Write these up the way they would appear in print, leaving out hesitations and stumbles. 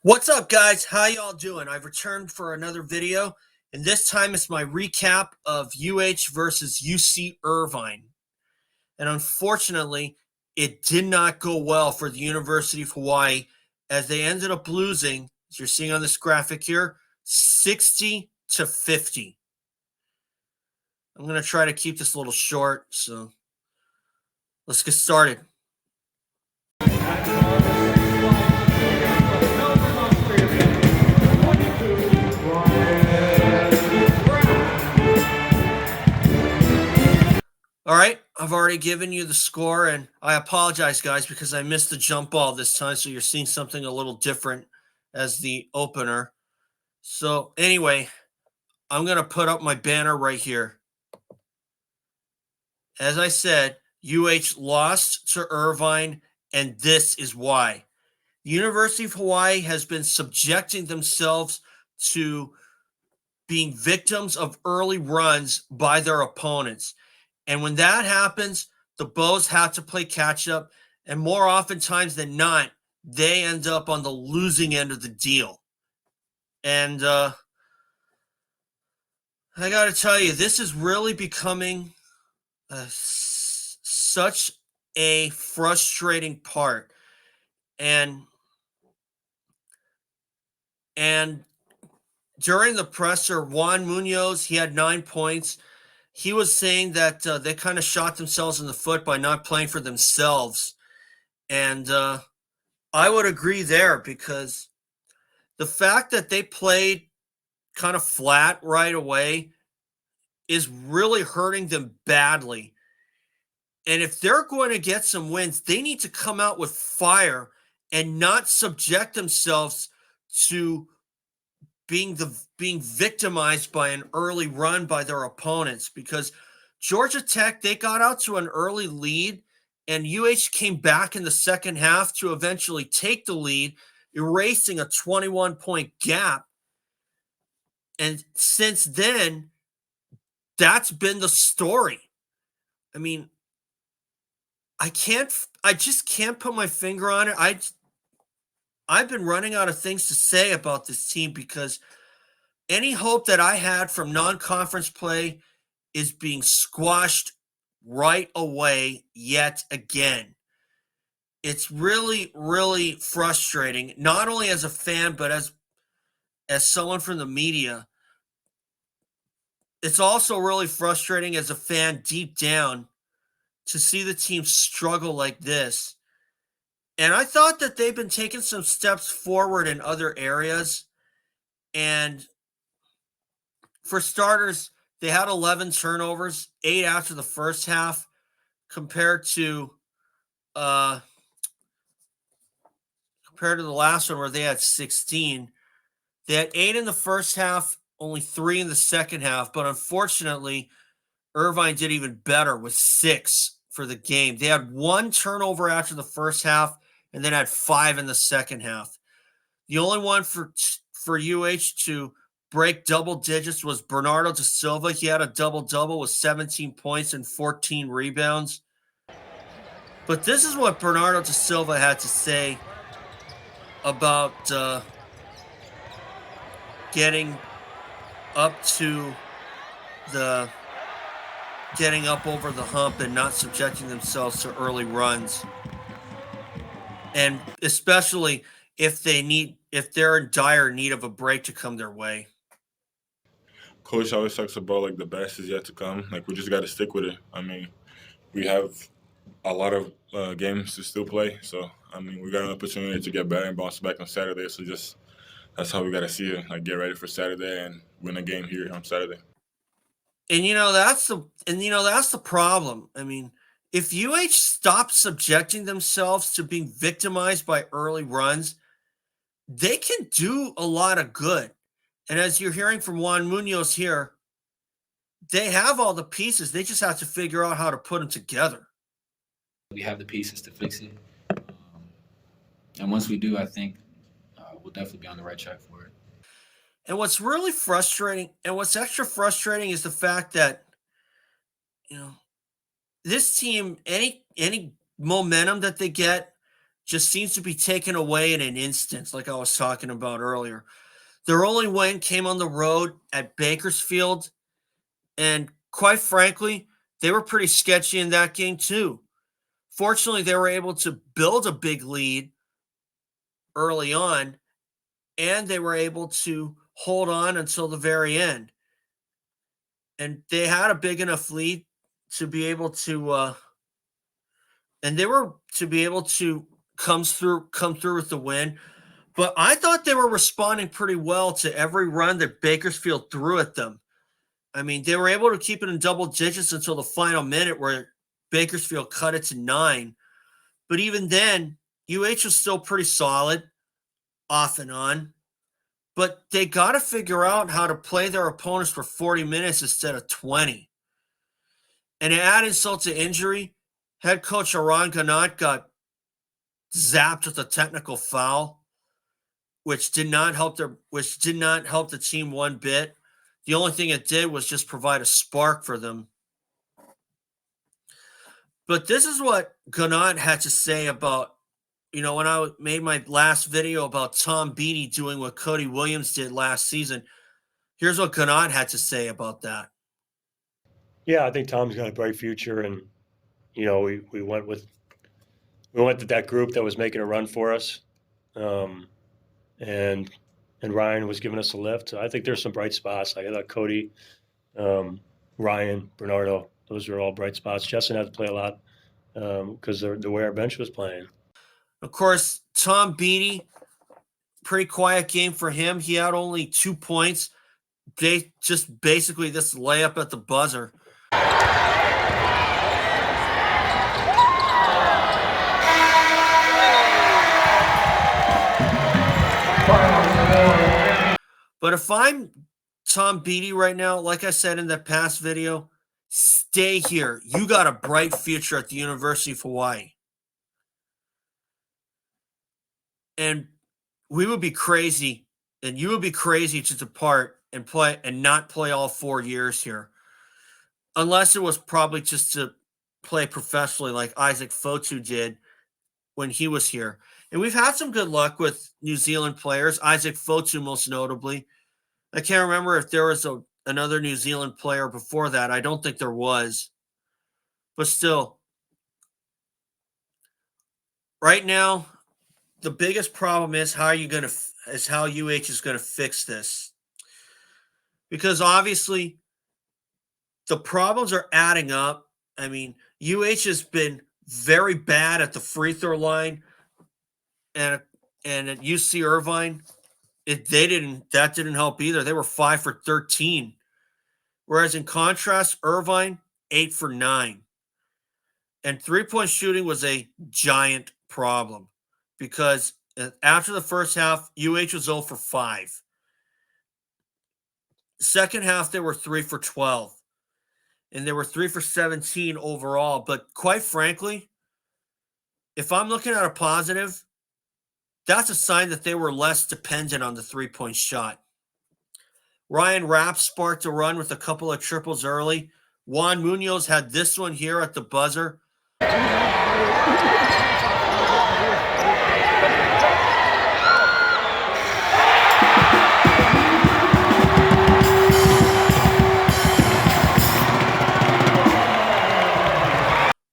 What's up, guys? How y'all doing? I've returned for another video, and this time it's my recap of UH versus UC Irvine. And unfortunately, it did not go well for the University of Hawaii as they ended up losing, as you're seeing on this graphic here, 60-50. I'm going to try to keep this a little short, so let's get started. All right, I've already given you the score, and I apologize, guys, because I missed the jump ball this time, so you're seeing something a little different as the opener. So anyway, I'm going to put up my banner right here. As I said, UH lost to Irvine, and this is why. The University of Hawaii has been subjecting themselves to being victims of early runs by their opponents. And when that happens, the Bows have to play catch up. And more oftentimes than not, they end up on the losing end of the deal. And I got to tell you, this is really becoming such a frustrating part. And during the presser, Juan Munoz, he had 9 points. He was saying that they kind of shot themselves in the foot by not playing for themselves. And I would agree there, because the fact that they played kind of flat right away is really hurting them badly. And if they're going to get some wins, they need to come out with fire and not subject themselves to being victimized by an early run by their opponents, because Georgia Tech, they got out to an early lead, and UH came back in the second half to eventually take the lead, erasing a 21-point gap. And since then, that's been the story. I mean, I just can't put my finger on it. I've been running out of things to say about this team, because any hope that I had from non-conference play is being squashed right away yet again. It's really, really frustrating, not only as a fan, but as someone from the media. It's also really frustrating as a fan deep down to see the team struggle like this. And I thought that they've been taking some steps forward in other areas. And for starters, they had 11 turnovers, 8 after the first half, compared to the last one where they had 16. They had 8 in the first half, only 3 in the second half. But unfortunately, Irvine did even better with 6 for the game. They had 1 turnover after the first half, and then had 5 in the second half. The only one for UH to break double digits was Bernardo da Silva. He had a double-double with 17 points and 14 rebounds. But this is what Bernardo da Silva had to say about getting up over the hump and not subjecting themselves to early runs. And especially if they're in dire need of a break to come their way. Coach always talks about, like, the best is yet to come. Like, we just got to stick with it. I mean, we have a lot of games to still play. So, I mean, we got an opportunity to get better and bounce back on Saturday. So that's how we got to see it. Like, get ready for Saturday and win a game here on Saturday. And that's the problem. I mean, if UH stops subjecting themselves to being victimized by early runs, they can do a lot of good. And as you're hearing from Juan Munoz here, they have all the pieces. They just have to figure out how to put them together. We have the pieces to fix it. And once we do, I think we'll definitely be on the right track for it. And what's really frustrating, and what's extra frustrating, is the fact that, this team, any momentum that they get, just seems to be taken away in an instant, like I was talking about earlier. Their only win came on the road at Bakersfield, and quite frankly, they were pretty sketchy in that game too. Fortunately, they were able to build a big lead early on, and they were able to hold on until the very end. And they had a big enough lead to be able to, and they were to be able to come through with the win. But I thought they were responding pretty well to every run that Bakersfield threw at them. I mean, they were able to keep it in double digits until the final minute where Bakersfield cut it to 9. But even then, UH was still pretty solid off and on. But they got to figure out how to play their opponents for 40 minutes instead of 20. And to add insult to injury, head coach Aron Ganat got zapped with a technical foul, which did not help the team one bit. The only thing it did was just provide a spark for them. But this is what Ganat had to say about, when I made my last video about Tom Beattie doing what Cody Williams did last season. Here's what Ganat had to say about that. Yeah, I think Tom's got a bright future, and we went to that group that was making a run for us, and Ryan was giving us a lift. I think there's some bright spots. I thought Cody, Ryan, Bernardo, those are all bright spots. Justin had to play a lot because the way our bench was playing. Of course, Tom Beattie, pretty quiet game for him. He had only 2 points. They just basically this layup at the buzzer. But if I'm Tom Beattie right now, like I said in that past video, stay here. You got a bright future at the University of Hawaii. And we would be crazy, and you would be crazy to depart and play and not play all 4 years here. Unless it was probably just to play professionally like Isaac Fotu did when he was here. And we've had some good luck with New Zealand players, Isaac Fotu most notably. I can't remember if there was another New Zealand player before that. I don't think there was. But still, right now, the biggest problem is how UH is going to fix this. Because obviously, the problems are adding up. I mean, UH has been very bad at the free throw line, and at UC Irvine, that didn't help either. They were 5 for 13, whereas in contrast, Irvine 8 for 9, and 3-point shooting was a giant problem because after the first half, UH was 0 for 5. Second half, they were 3 for 12. And they were 3 for 17 overall. But quite frankly, if I'm looking at a positive, that's a sign that they were less dependent on the 3-point shot. Ryan Rapp sparked a run with a couple of triples early. Juan Munoz had this one here at the buzzer.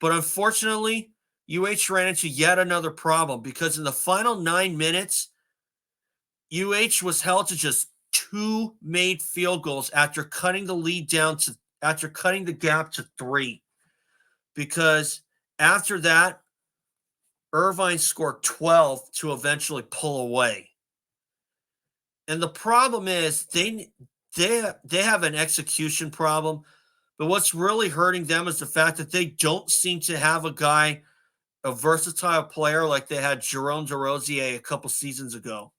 But unfortunately, UH ran into yet another problem because in the final 9 minutes, UH was held to just 2 made field goals after cutting the gap to 3. Because after that, Irvine scored 12 to eventually pull away. And the problem is they have an execution problem. But what's really hurting them is the fact that they don't seem to have a versatile player like they had Jerome DeRosier a couple seasons ago.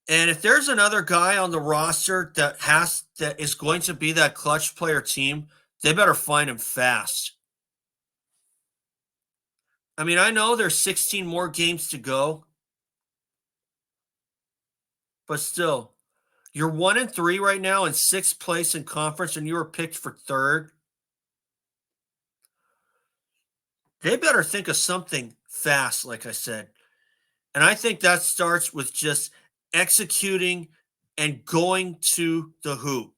And if there's another guy on the roster that is going to be that clutch player team, they better find him fast. I mean, I know there's 16 more games to go, but still. You're 1-3 right now in 6th place in conference, and you were picked for 3rd. they better think of something fast, like I said. And I think that starts with just executing and going to the hoop.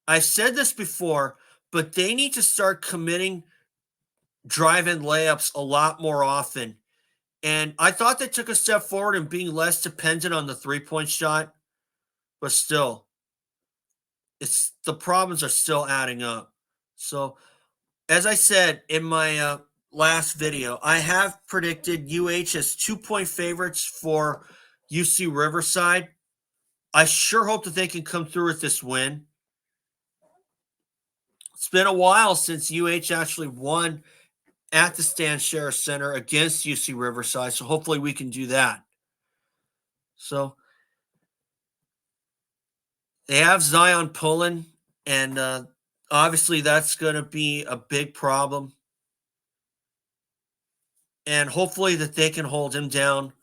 I've said this before, but they need to start committing drive-in layups a lot more often. And I thought they took a step forward in being less dependent on the three-point shot, but still, the problems are still adding up. So, as I said in my last video, I have predicted UH as 2-point favorites for UC Riverside. I sure hope that they can come through with this win. It's been a while since UH actually won at the Stan Sheriff Center against UC Riverside, so hopefully we can do that. So they have Zion pulling, and obviously that's going to be a big problem. And hopefully that they can hold him down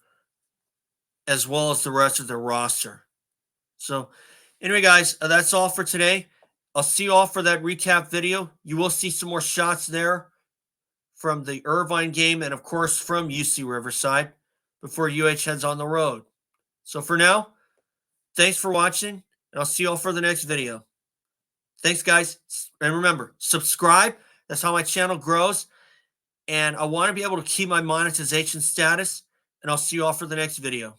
as well as the rest of their roster. So anyway, guys, that's all for today. I'll see you all for that recap video. You will see some more shots there from the Irvine game and, of course, from UC Riverside before UH heads on the road. So for now, thanks for watching, and I'll see you all for the next video. Thanks, guys. And remember, subscribe. That's how my channel grows. And I want to be able to keep my monetization status, and I'll see you all for the next video.